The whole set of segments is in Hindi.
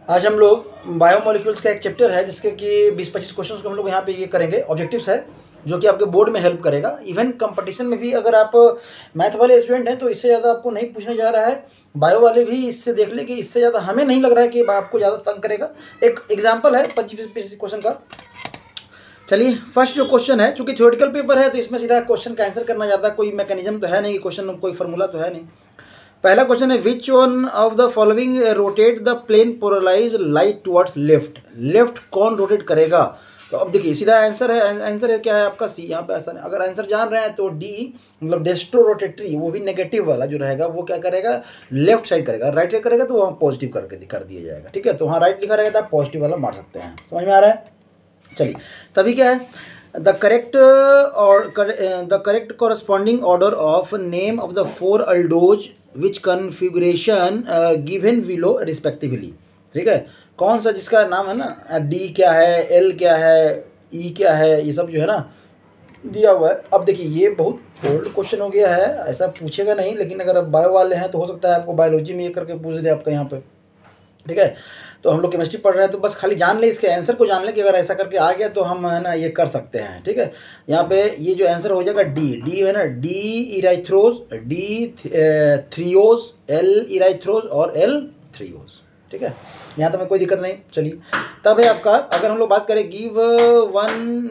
आज हम लोग बायोमोलिक्यूल्स का एक चैप्टर है जिसके कि 20-25 क्वेश्चंस को हम लोग यहाँ पे ये करेंगे। ऑब्जेक्टिव्स है जो कि आपके बोर्ड में हेल्प करेगा। इवन कंपटीशन में भी अगर आप मैथ वाले स्टूडेंट हैं तो इससे ज़्यादा आपको नहीं पूछने जा रहा है। बायो वाले भी इससे देख ले कि इससे ज़्यादा हमें नहीं लग रहा है कि आपको ज़्यादा तंग करेगा। एक एग्जाम्पल है 25-25 क्वेश्चन का। चलिए फर्स्ट जो क्वेश्चन है, चूंकि थ्योरेटिकल पेपर है तो इसमें सीधा क्वेश्चन का आंसर करना जाता है। कोई मैकेनिज्म तो है नहीं, क्वेश्चन कोई फॉर्मूला तो है नहीं। पहला क्वेश्चन है which one of the following rotate the plane polarise light towards left. Left कौन रोटेट करेगा? तो अब देखिए सीधा आंसर है क्या है आपका सी। यहाँ पे ऐसा नहीं, अगर आंसर जान रहे हैं तो डी मतलब डेस्ट्रो रोटेटरी, वो भी नेगेटिव वाला जो रहेगा वो क्या करेगा, लेफ्ट साइड करेगा। राइट साइड करेगा तो वहाँ पॉजिटिव करके कर दिया जाएगा। ठीक है, तो वहाँ राइट लिखा रहेगा तो आप पॉजिटिव वाला मार सकते हैं। समझ में आ रहा है? चलिए तभी क्या है the correct corresponding order of name of the 4 aldose which configuration given below respectively. ठीक है, कौन सा जिसका नाम है ना, डी क्या है, एल क्या है, ई क्या है, ये सब जो है ना दिया हुआ है। अब देखिए ये बहुत ओल्ड क्वेश्चन हो गया है, ऐसा पूछेगा नहीं, लेकिन अगर आप बायो वाले हैं तो हो सकता है आपको बायोलॉजी में ये करके पूछ दे आपका यहाँ पे। ठीक है, तो हम लोग केमिस्ट्री पढ़ रहे हैं तो बस खाली जान ले, इसके आंसर को जान ले कि अगर ऐसा करके आ गया तो हम है ना ये कर सकते हैं। ठीक है, यहाँ पे ये जो आंसर हो जाएगा डी है ना, डी इराइथ्रोज, डी थ्रियोज, एल इराइथ्रोज और एल थ्रियोज। ठीक है, यहाँ तो में कोई दिक्कत नहीं। चलिए तब है आपका, अगर हम लोग बात करें give one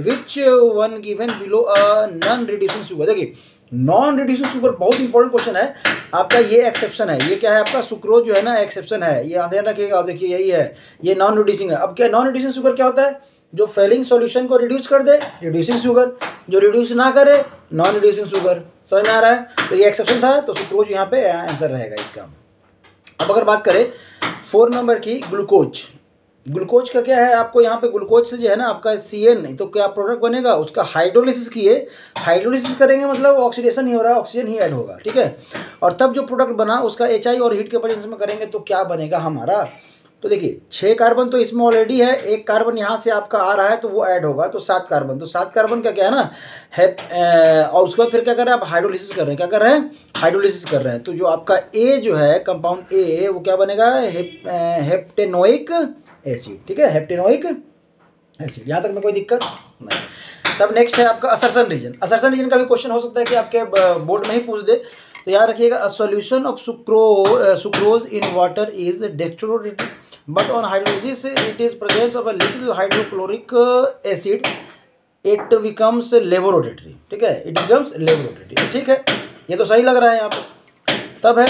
which one given below a non reducing sugar. देखिए नॉन रिड्यूसिंग शुगर बहुत इंपॉर्टेंट क्वेश्चन है आपका। ये एक्सेप्शन है, ये क्या है आपका, सुक्रोज जो है ना एक्सेप्शन है, ये ध्यान रखिएगा। देखिए यही है, ये नॉन रिड्यूसिंग है। अब क्या नॉन रिड्यूसिंग शुगर क्या होता है? जो फेलिंग सॉल्यूशन को रिड्यूस कर दे, रिड्यूसिंग शुगर। जो रिड्यूस ना करे, नॉन रिड्यूसिंग शुगर। समझ में आ रहा है? तो ये एक्सेप्शन था, तो सुक्रोज यहाँ पे आंसर रहेगा इसका। अब अगर बात करें 4 नंबर की, ग्लूकोज। ग्लूकोज का क्या है आपको, यहाँ पे ग्लूकोज से जो है ना आपका CN, तो क्या प्रोडक्ट बनेगा उसका, हाइड्रोलिसिस किए। हाइड्रोलिसिस करेंगे मतलब ऑक्सीडेशन ही हो रहा है, ऑक्सीजन ही ऐड होगा। ठीक है, और तब जो प्रोडक्ट बना उसका HI और हीट के प्रेजेंस में करेंगे तो क्या बनेगा हमारा। तो देखिए 6 कार्बन तो इसमें ऑलरेडी है, 1 कार्बन यहाँ से आपका आ रहा है तो वो ऐड होगा, तो 7 कार्बन। तो 7 कार्बन का क्या है ना और उसके बाद फिर क्या कर रहे हैं आप, हाइड्रोलिसिस कर रहे हैं। क्या कर रहे हैं? हाइड्रोलिसिस कर रहे हैं। तो जो आपका A जो है, कंपाउंड A, वो क्या बनेगा, हेप्टेनोइक एसिड। ठीक है, हेप्टेनोइक एसिड। यहाँ तक में कोई दिक्कत नहीं। तब नेक्स्ट है आपका असर्शन रीजन। असर्शन रीजन का भी क्वेश्चन हो सकता है कि आपके बोर्ड में ही पूछ दे, तो याद रखिएगा a solution of sucrose in water is dextrorotatory but on hydrolysis it is presence of a little hydrochloric acid it becomes laevorotatory. ठीक है, इट बिकम्स लेवोरोटेटरी। ठीक है, ये तो सही लग रहा है यहाँ पे। तब है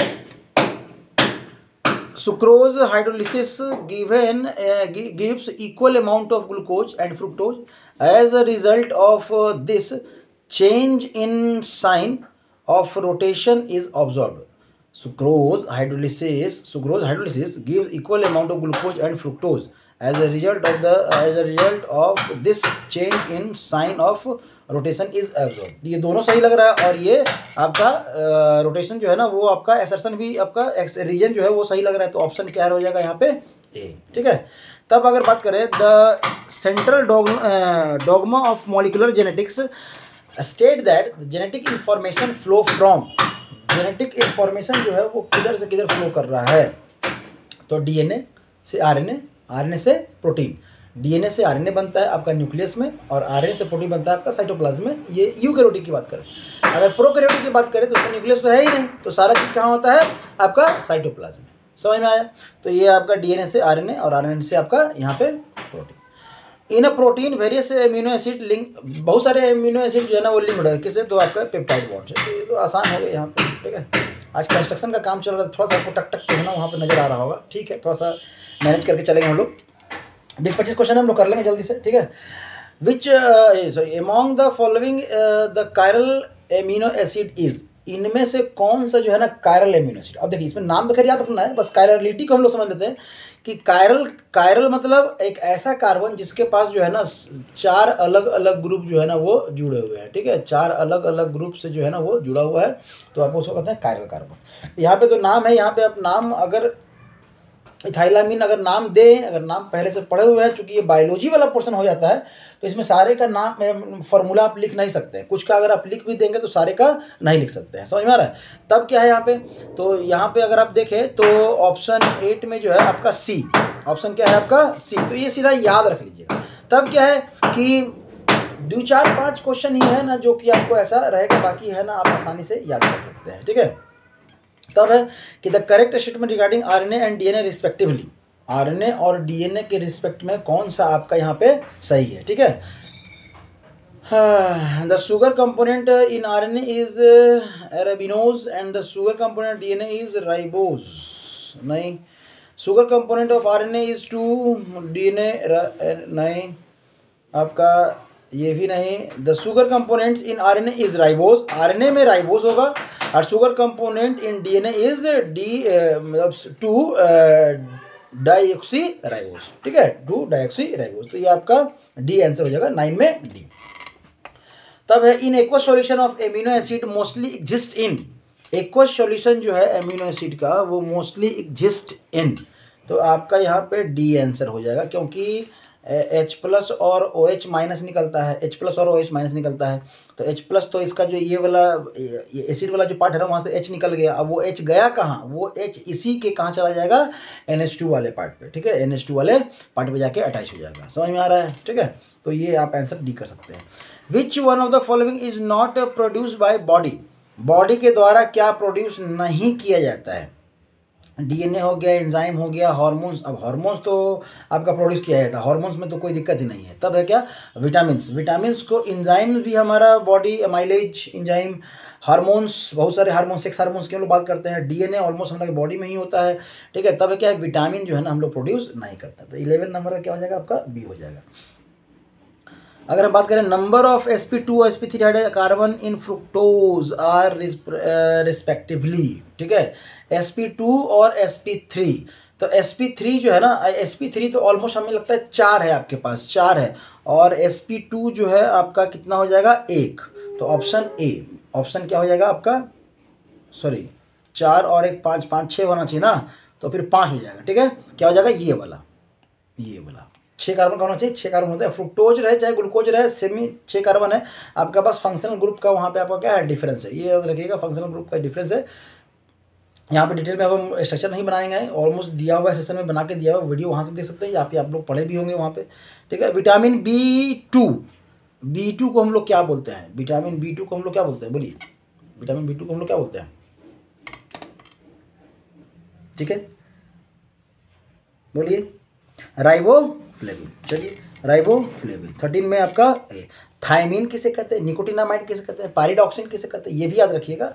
sucrose hydrolysis given gives equal amount of glucose and fructose. As a result of this, change in sign of rotation is observed. Sucrose hydrolysis gives equal amount of glucose and fructose. As a result of this, change in sign of rotation is absorb. ये दोनों सही लग रहा है, और ये आपका रोटेशन जो है ना वो आपका असर्शन भी आपका रीजन जो है वो सही लग रहा है। तो ऑप्शन क्या हो जाएगा यहाँ पे ए। ठीक है, तब अगर बात करें the central dogma of molecular genetics state that genetic information flow from. Genetic information जो है वो किधर से किधर फ्लो कर रहा है, तो DNA से RNA, RNA से प्रोटीन। DNA से RNA बनता है आपका न्यूक्लियस में, और RNA से प्रोटीन बनता है आपका साइटोप्लाज्म में। ये यूकैरियोटिक की बात करें। अगर प्रोकैरियोटिक की बात करें तो उसमें न्यूक्लियस तो है ही नहीं, तो सारा चीज़ कहाँ होता है आपका साइटोप्लाज्म में। समझ में आया? तो ये आपका DNA से RNA और RNA से आपका यहाँ पे protein. In a protein various amino acid link, बहुत सारे अमीनो एसिड जो है ना वो लिंक्ड है किससे, तो आपका पेप्टाइड बॉन्ड से। तो ये तो आसान हो गया यहाँ पे। ठीक है, आज कंस्ट्रक्शन का काम चल रहा है, थोड़ा सा आपको टक टक जो है ना वहाँ पर नजर आ रहा होगा। ठीक है, थोड़ा सा मैनेज करके चलेंगे हम लोग। 20-25 क्वेश्चन हम लोग कर लेंगे जल्दी से। ठीक है, which among the following the chiral amino acid is. इनमें से कौन सा जो है ना कायरल एमिनो एसिड। अब देखिए इसमें नाम तो खैर याद रखना है, बस कायरलिटी को हम लोग समझ लेते हैं कि कायरल मतलब एक ऐसा कार्बन जिसके पास जो है ना 4 अलग अलग ग्रुप जो है ना वो जुड़े हुए हैं। ठीक है, 4 अलग अलग ग्रुप से जो है ना वो जुड़ा हुआ है, तो आप उसको कहते हैं कायरल कार्बन। यहाँ पे तो नाम है, यहाँ पे आप नाम अगर इथाइलामीन अगर नाम दे, अगर नाम पहले से पढ़े हुए हैं, चूंकि ये बायोलॉजी वाला पोर्शन हो जाता है तो इसमें सारे का नाम फॉर्मूला आप लिख नहीं सकते हैं, कुछ का अगर आप लिख भी देंगे तो सारे का नहीं लिख सकते हैं, समझ में आ रहा है। तब क्या है यहाँ पे, तो यहाँ पे अगर आप देखें तो ऑप्शन 8 में जो है आपका सी, ऑप्शन क्या है आपका सी, तो ये सीधा याद रख लीजिएगा। तब क्या है कि 2 4 5 क्वेश्चन ही है ना जो कि आपको ऐसा रहेगा, बाकी है ना आप आसानी से याद कर सकते हैं, ठीक है। तब है कि the correct statement regarding RNA and DNA respectively, RNA और डीएनए के रिस्पेक्ट में कौन सा आपका यहाँ पे सही है, ठीक है। The sugar component in RNA is arabinose and the sugar component DNA is ribose, नहीं। Sugar component of RNA is 2, DNA नहीं, आपका ये भी नहीं। The sugar components in RNA is ribose, RNA में राइबोज होगा, और sugar component in DNA is मतलब 2 डाईऑक्सी राइबोज, ठीक है, 2 डाईऑक्सी राइबोज। तो ये आपका डी आंसर हो जाएगा 9 में डी। तब है in aqueous solution of amino acid mostly exist in, aqueous solution जो है एमिनो एसिड का वो मोस्टली एग्जिस्ट इन, तो आपका यहाँ पे डी आंसर हो जाएगा, क्योंकि H+ और OH- निकलता है, H+ और OH- निकलता है, तो H+ तो इसका जो ये वाला एसिड वाला जो पार्ट है ना वहाँ से H निकल गया, अब वो H गया कहाँ, वो H इसी के कहाँ चला जाएगा, NH2 वाले पार्ट पे, ठीक है, NH2 वाले पार्ट पे जाके अटैच हो जाएगा, समझ में आ रहा है, ठीक है। तो ये आप आंसर डी कर सकते हैं। विच one of the following is not produce by body, body के द्वारा क्या प्रोड्यूस नहीं किया जाता है, डीएनए हो गया, एंजाइम हो गया, हार्मोन्स, अब हार्मोन्स तो आपका प्रोड्यूस किया जाता है, हार्मोन्स में तो कोई दिक्कत ही नहीं है। तब है क्या, विटामिन्स, विटामिन्स को, एंजाइम भी हमारा बॉडी, माइलेज एंजाइम, हार्मोन्स, बहुत सारे हार्मोन्स, सेक्स हार्मोन्स की हम लोग बात करते हैं, डीएनए ऑलमोस्ट हम लोग बॉडी में ही होता है, ठीक है। तब है क्या है, विटामिन जो है ना हम लोग प्रोड्यूस नहीं करता, तो 11 नंबर का क्या हो जाएगा आपका बी हो जाएगा। अगर हम बात करें नंबर ऑफ sp2 और sp3 hydrocarbon in fructose are respectively, ठीक है, sp2 और sp3, तो sp3 जो है ना, sp3 तो ऑलमोस्ट हमें लगता है 4 है आपके पास, 4 है, और sp2 जो है आपका कितना हो जाएगा 1, तो ऑप्शन ए, ऑप्शन क्या हो जाएगा आपका, सॉरी 4 और 1 5, 5 6 होना चाहिए ना, तो फिर 5 हो जाएगा, ठीक है, क्या हो जाएगा ये वाला, ये वाला 6 कार्बन का होना चाहिए, 6 कार्बन होता है, फ्रुक्टोज रहे चाहे ग्लूकोज रहे, सेमी 6 कार्बन है आपका पास, फंक्शनल ग्रुप का वहाँ पे आपका क्या है डिफरेंस है, ये याद रखिएगा, फंक्शनल ग्रुप का डिफरेंस है। यहाँ पे डिटेल में अब हम स्ट्रक्चर नहीं बनाएंगे, ऑलमोस्ट दिया हुआ है सेशन में, बना के दिया हुआ वीडियो वहाँ से देख सकते हैं, यहाँ पे आप लोग पढ़े भी होंगे वहाँ पे, ठीक है। विटामिन B2 को हम लोग क्या बोलते हैं, विटामिन B2 को हम लोग क्या बोलते हैं, बोलिए, विटामिन B2 को हम लोग क्या बोलते हैं, ठीक है, बोलिए, राइबोफ्लेविन, चलिए राइबोफ्लेविन। 13 में आपका थायमिन किसे कहते हैं, निकोटिनामाइड किसे कहते हैं, पायरिडॉक्सिन किसे कहते हैं, ये भी याद रखिएगा।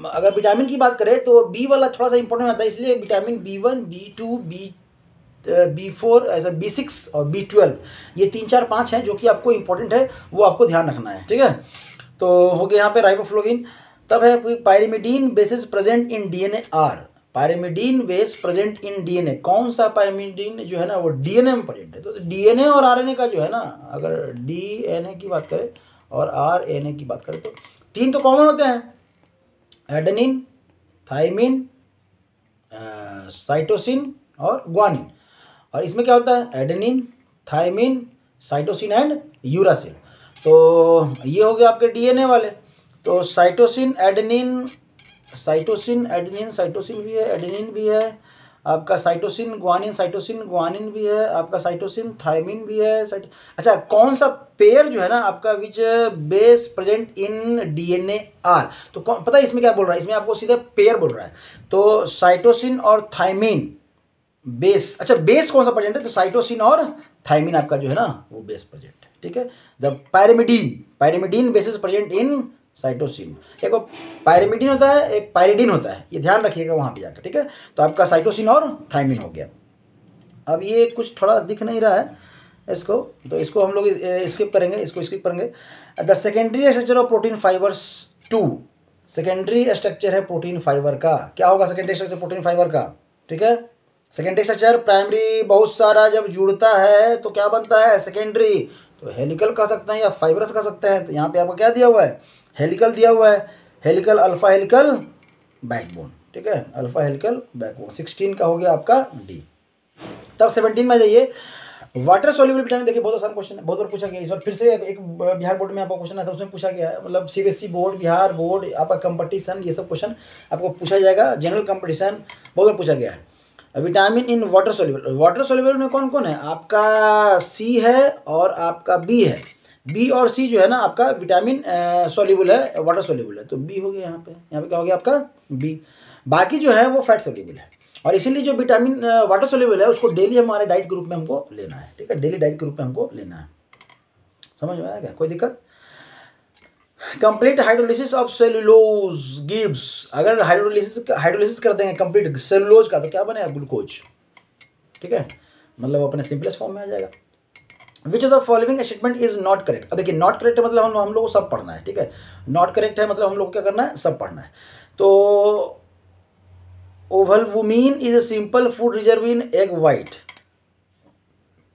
अगर विटामिन की बात करें तो बी वाला थोड़ा सा इंपॉर्टेंट होता है, इसलिए विटामिन B1 B2 B4 ऐसा B6 और B12 ये 3 4 5 हैं जो कि आपको इंपॉर्टेंट है, वो आपको ध्यान रखना है, ठीक है। तो हो गया यहाँ पे राइबोफ्लेविन। तब है pyrimidine basis present in DNA are, pyrimidine base present in DNA, कौन सा पायरिमिडीन जो है ना वो डीएनए में प्रेजेंट है, तो डीएनए और आरएनए का जो है ना, अगर डीएनए की बात करें और आरएनए की बात करें तो 3 तो कॉमन होते हैं, एडेनिन, थाइमिन, साइटोसिन और ग्वानिन, और इसमें क्या होता है adenine, thymine, cytosine and uracil, तो ये हो गया आपके डीएनए वाले। तो साइटोसिन एडेनिन, साइटोसिन भी है, एडेनिन भी है आपका, साइटोसिन ग्वानिन भी है आपका, साइटोसिन थाइमिन भी है, अच्छा कौन सा पेयर जो है ना आपका which base present in DNA are, तो पता है इसमें क्या बोल रहा है, इसमें आपको सीधे पेयर बोल रहा है, तो साइटोसिन और थाइमिन बेस, अच्छा बेस कौन सा प्रेजेंट है, तो साइटोसिन और थाइमिन आपका जो है ना वो बेस प्रेजेंट है, ठीक है। The pyrimidine basis present in cytosine, एक पायरिमिडीन होता है एक पायरिडीन होता है, ये ध्यान रखिएगा वहाँ पे जाकर, ठीक है। तो आपका साइटोसिन और थाइमिन हो गया। अब ये कुछ थोड़ा दिख नहीं रहा है इसको, तो इसको हम लोग स्किप करेंगे, इसको स्किप करेंगे। The secondary structure of protein fibres 2, secondary structure है प्रोटीन फाइबर का, क्या होगा सेकेंडरी स्ट्रक्चर प्रोटीन फाइबर का, ठीक है। सेकेंडरी स्ट्रक्चर प्राइमरी बहुत सारा जब जुड़ता है तो क्या बनता है सेकेंडरी, तो हेलिकल कह सकते हैं या फाइबरस कह सकते हैं, तो यहाँ पे आपको क्या दिया हुआ है हेलिकल दिया हुआ है, हेलिकल अल्फा हेलिकल बैकबोन, ठीक है, अल्फा हेलिकल बैकबोन। 16 का हो गया आपका डी। तब 17 में जाइए, वाटर सोल्यूबल विटामिन। देखिए बहुत आसान क्वेश्चन है, बहुत बार पूछा गया। इस बार फिर से एक बिहार बोर्ड में आपका क्वेश्चन आया था, उसमें पूछा गया है, मतलब सीबीएसई बोर्ड, बिहार बोर्ड, आपका कंपटीशन, ये सब क्वेश्चन आपको पूछा जाएगा। जनरल कंपटीशन बहुत बार पूछा गया है। Vitamin in water soluble, water soluble में कौन कौन है? आपका सी है और आपका बी है। बी और सी जो है ना आपका विटामिन सोल्यूबल है, वाटर सोल्यूबल है, तो बी हो गया यहाँ पे। यहाँ पे क्या हो गया आपका बी। बाकी जो है वो फैट सोल्यूबल है, और इसीलिए जो विटामिन वाटर सोल्यूबल है उसको डेली हमारे डाइट ग्रुप में हमको लेना है, ठीक है, डेली डाइट ग्रुप में हमको लेना है। समझ में आया क्या? कोई दिक्कत? Complete hydrolysis of cellulose gives, अगर हाइड्रोलिसिस कर देंगे कंप्लीट सेलुलोज का तो क्या बनेगा? ग्लूकोज, ठीक है, मतलब अपने सिंपलेस्ट फॉर्म में आ जाएगा। विच of the following statement is not correct. अब देखिए नॉट करेक्ट है मतलब हम लोग को सब पढ़ना है, ठीक है, नॉट करेक्ट है मतलब हम लोग को क्या करना है? सब पढ़ना है। तो ovalbumin is a simple food reserve in egg white,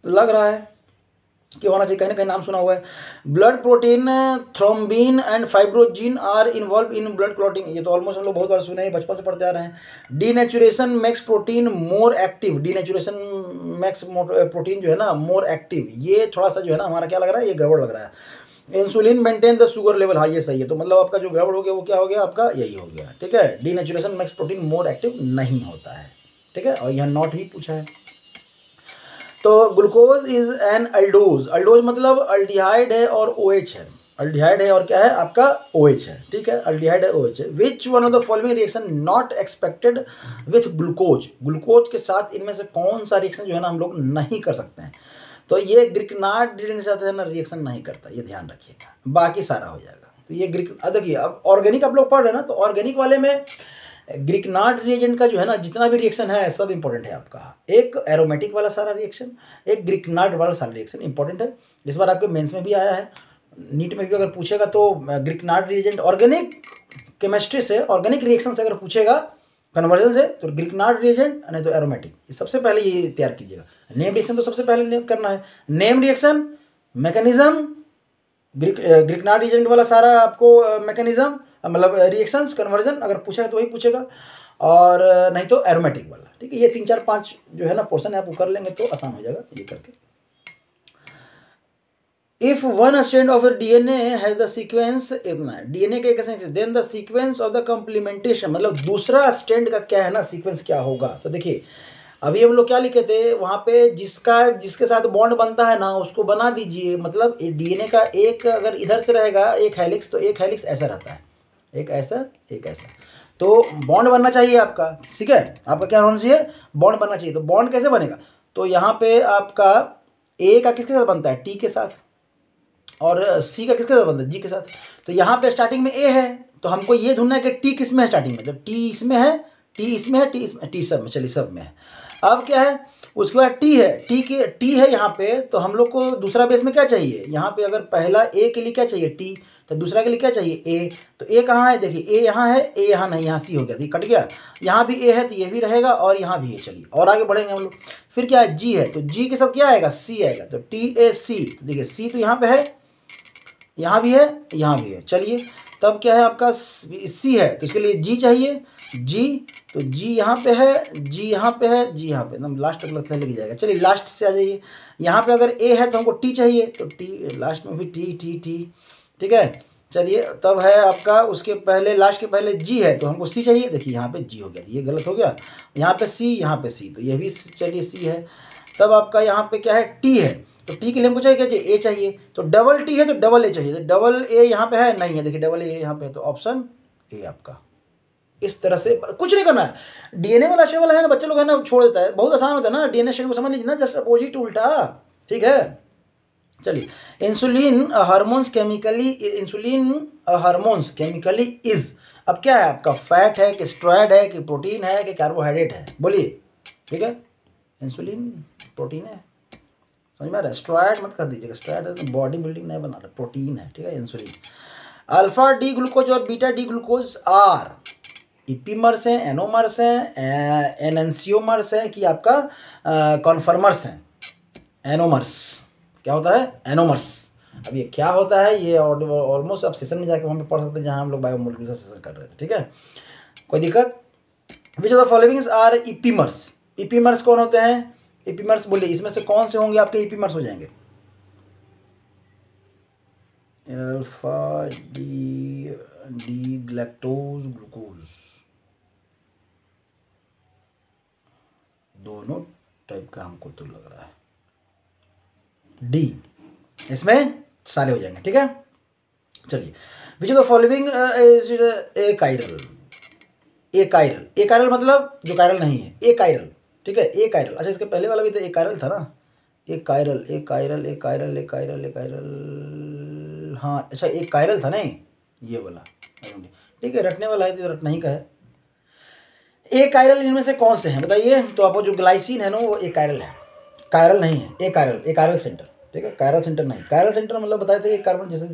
लग रहा है कि होना चाहिए, कहीं ना कहीं नाम सुना हुआ है। Blood protein thrombin and fibrinogen are involved in blood clotting, ये तो ऑलमोस्ट हम लोग बहुत बार सुने हैं, बचपन से पढ़ते आ रहे हैं। Denaturation makes protein more active, denaturation makes protein जो है ना मोर एक्टिव, ये थोड़ा सा जो है ना हमारा क्या लग रहा है? ये गड़बड़ लग रहा है। Insulin maintain the sugar level, हाँ ये सही है। तो मतलब आपका जो गड़बड़ हो गया वो क्या हो गया? आपका यही हो गया, ठीक है, denaturation makes protein more active नहीं होता है, ठीक है, और यहाँ नॉट ही पूछा है। तो ग्लूकोज इज एन अल्डोज, अल्डोज मतलब अल्डिहाइड है और OH है, अल्डिहाइड है और क्या है? आपका OH है, ठीक है, अल्डिहाइड है OH है। Which one of the following reaction not expected with glucose, glucose के साथ इनमें से कौन सा रिएक्शन जो है ना हम लोग नहीं कर सकते हैं? तो ये ग्रिकनार्ड रिएक्शन के साथ है ना रिएक्शन नहीं करता, ये ध्यान रखिएगा, बाकी सारा हो जाएगा। तो ये देखिए अब ऑर्गेनिक आप लोग पढ़ रहे हैं ना, तो ऑर्गेनिक वाले में ग्रिकनार्ड रिएजेंट का जो है ना जितना भी रिएक्शन है सब इंपॉर्टेंट है आपका। एक एरोमेटिक वाला सारा रिएक्शन, एक ग्रिकनार्ड वाला सारा रिएक्शन इंपॉर्टेंट है। इस बार आपके मेंस में भी आया है, नीट में भी अगर पूछेगा तो ग्रिकनार्ड रिएजेंट ऑर्गेनिक केमिस्ट्री से, ऑर्गेनिक रिएक्शन से अगर पूछेगा कन्वर्जन से, तो ग्रिकनार्ड रिएजेंट नहीं तो एरोमेटिक, सबसे पहले ये तैयार कीजिएगा। नेम रिएक्शन तो सबसे पहले नेम करना है, नेम रिएक्शन मैकेनिज्म, ग्रिकनार्ड रिएजेंट वाला सारा आपको मैकेनिज्म मतलब रिएक्शंस, कन्वर्जन अगर पूछा है तो वही पूछेगा, और नहीं तो एरोमेटिक वाला, ठीक है। ये 3 4 5 जो है ना पोर्शन है, आप कर लेंगे तो आसान हो जाएगा ये करके। If one strand of DNA has the sequence, इतना DNA के एक section, then the sequence of the complementation, मतलब दूसरा स्ट्रैंड का क्या है ना सीक्वेंस क्या होगा। तो देखिए अभी हम लोग क्या लिखे थे वहाँ पे, जिसके साथ बॉन्ड बनता है ना उसको बना दीजिए, मतलब DNA का एक अगर इधर से रहेगा एक हेलिक्स, तो एक हेलिक्स ऐसा रहता है, एक ऐसा एक ऐसा, तो बॉन्ड बनना चाहिए आपका, ठीक है, आपका क्या होना चाहिए? बॉन्ड बनना चाहिए। तो बॉन्ड कैसे बनेगा? तो यहाँ पे आपका A का किसके साथ बनता है? T के साथ, और C का किसके साथ बनता है? G के साथ। तो यहाँ पे स्टार्टिंग में A है, तो हमको ये ढूंढना है कि T किस में है स्टार्टिंग में। जब T इसमें है, T इसमें है, T इसमें, T सब में, चलिए सब में है। अब क्या है? उसके बाद T है, T है यहाँ पे, तो हम लोग को दूसरा बेस में क्या चाहिए? यहाँ पे अगर पहला A के लिए क्या चाहिए? T, तो दूसरा के लिए क्या चाहिए? A। तो A कहाँ है? देखिए A यहाँ है, A यहाँ नहीं, यहाँ C हो गया, कट गया। यहाँ भी A है तो ये भी रहेगा, और यहाँ भी है। चलिए और आगे बढ़ेंगे हम लोग। फिर क्या है? G है, तो G के सब क्या आएगा? C आएगा, तो TAC। तो देखिए C तो यहाँ पे है, यहाँ भी है, यहाँ भी है। चलिए तब क्या है आपका? C है, तो इसके लिए G चाहिए, G, तो G यहाँ पे है, G यहाँ पे है, G यहाँ पे, एकदम लास्ट तक लगता है लेके जाएगा। चलिए लास्ट से आ जाइए, यहाँ पे अगर A है तो हमको T चाहिए, तो T लास्ट में भी T, ठीक है। चलिए तब है आपका उसके पहले, लास्ट के पहले G है, तो हमको C चाहिए। देखिए यहाँ पे G हो गया, ये गलत हो गया, यहाँ पे C, यहाँ पे C, तो ये भी चलिए C है। तब आपका यहाँ पे क्या है? T है, तो T के लिए हमको चाहिए क्या चाहिए? A चाहिए, तो डबल T है तो डबल A चाहिए, तो डबल A यहाँ पे है नहीं है, देखिए डबल A यहाँ पे है, तो ऑप्शन A आपका। इस तरह से कुछ नहीं करना है। DNA वाला शेवल है ना बच्चे लोग है ना छोड़ देता है, बहुत आसान होता है ना, DNA शेवल को समझ लीजिए ना, जस्ट अपोजिट उल्टा, ठीक है। चलिए insulin hormones chemically, insulin hormones chemically is, अब क्या है आपका? फैट है कि स्टेरॉयड है कि प्रोटीन है कि कार्बोहाइड्रेट है? बोलिए, ठीक है। इंसुलिन प्रोटीन है, समझ में आ रहा है? स्टेरॉयड मत कर दीजिएगा, स्टेरॉयड बॉडी बिल्डिंग नहीं बना रहा, प्रोटीन है, ठीक है। इंसुलिन अल्फा डी ग्लूकोज और बीटा डी ग्लूकोज आर इपीमर्स हैं, एनोमर्स हैं, एनेंसियोमर्स हैं कि आपका कॉन्फर्मर्स हैं? एनोमर्स क्या होता है? एनोमर्स। अब ये क्या होता है ये ऑलमोस्ट आप सेशन में जाकर वहाँ पे पढ़ सकते हैं जहाँ हम लोग बायोमोलिकुलर सेशन कर रहे थे, ठीक है। कोई दिक्कत? Which of the followings are epimers. Epimers कौन होते हैं? इपीमर्स बोलिए, इसमें से कौन से होंगे आपके इपीमर्स हो जाएंगे? Alpha D D galactose glucose, दोनों टाइप का हमको तो लग रहा है डी, इसमें सारे हो जाएंगे। ठीक है, चलिए। विच of the following is a chiral. A chiral, A chiral मतलब जो कायरल नहीं है, ए कायरल। ठीक है, ए कायरल। अच्छा, इसके पहले वाला भी तो ए कायरल था ना, ए कायरल, ए कायरल, ए कायरल, ए कायरल, ए कायरल, हाँ अच्छा एक कायरल था नहीं ये वाला। ठीक है, रटने वाला है तो रटना ही का है। ए कायरल इनमें से कौन से हैं बताइए? तो आपको जो ग्लाइसिन है ना वो ए कायरल है, कायरल नहीं है। ए कायरल, ए कायरल सेंटर। ठीक है, कायरल सेंटर नहीं। कायरल सेंटर मतलब बताए थे कि कार्बन जैसे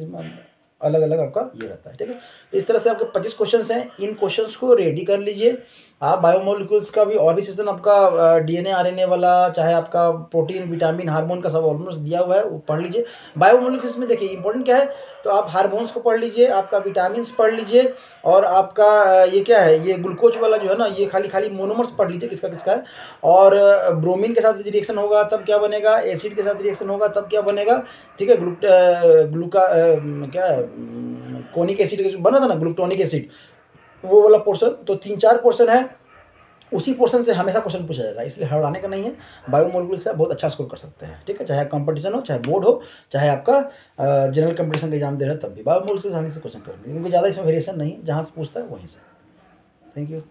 अलग अलग आपका ये रहता है। ठीक है, इस तरह से आपके 25 क्वेश्चंस हैं। इन क्वेश्चंस को रेडी कर लीजिए आप। बायोमोलिक्यूल्स का भी और भी सेशन आपका डीएनए आरएनए वाला, चाहे आपका प्रोटीन विटामिन हार्मोन का सब ऑलमोस्ट दिया हुआ है, वो पढ़ लीजिए। बायोमोलिक्यूल्स में देखिए इंपॉर्टेंट क्या है, तो आप हार्मोन्स को पढ़ लीजिए, आपका विटामिन पढ़ लीजिए, और आपका ये क्या है, ये ग्लूकोज वाला जो है ना, ये खाली मोनोमर्स पढ़ लीजिए किसका किसका है। और ब्रोमीन के साथ रिएक्शन होगा तब क्या बनेगा, एसिड के साथ रिएक्शन होगा तब क्या बनेगा। ठीक है, क्या कोनिक एसिड बना था ना, ग्लूटोनिक एसिड, वो वाला पोर्शन। तो 3-4 पोर्शन है, उसी पोर्शन से हमेशा क्वेश्चन पूछा जाएगा, इसलिए हड़ाने का नहीं है। बायोमोलिक्यूल से बहुत अच्छा स्कोर कर सकते हैं। ठीक है, चाहे कंपटीशन हो, चाहे बोर्ड हो, चाहे आपका जनरल कंपटीशन का एग्जाम दे रहे हैं, तब भी बायोमोलिक्यूल से आसानी से क्वेश्चन करेंगे, क्योंकि ज़्यादा इसमें वेरिएशन नहीं, जहाँ से पूछता है वहीं से। Thank you.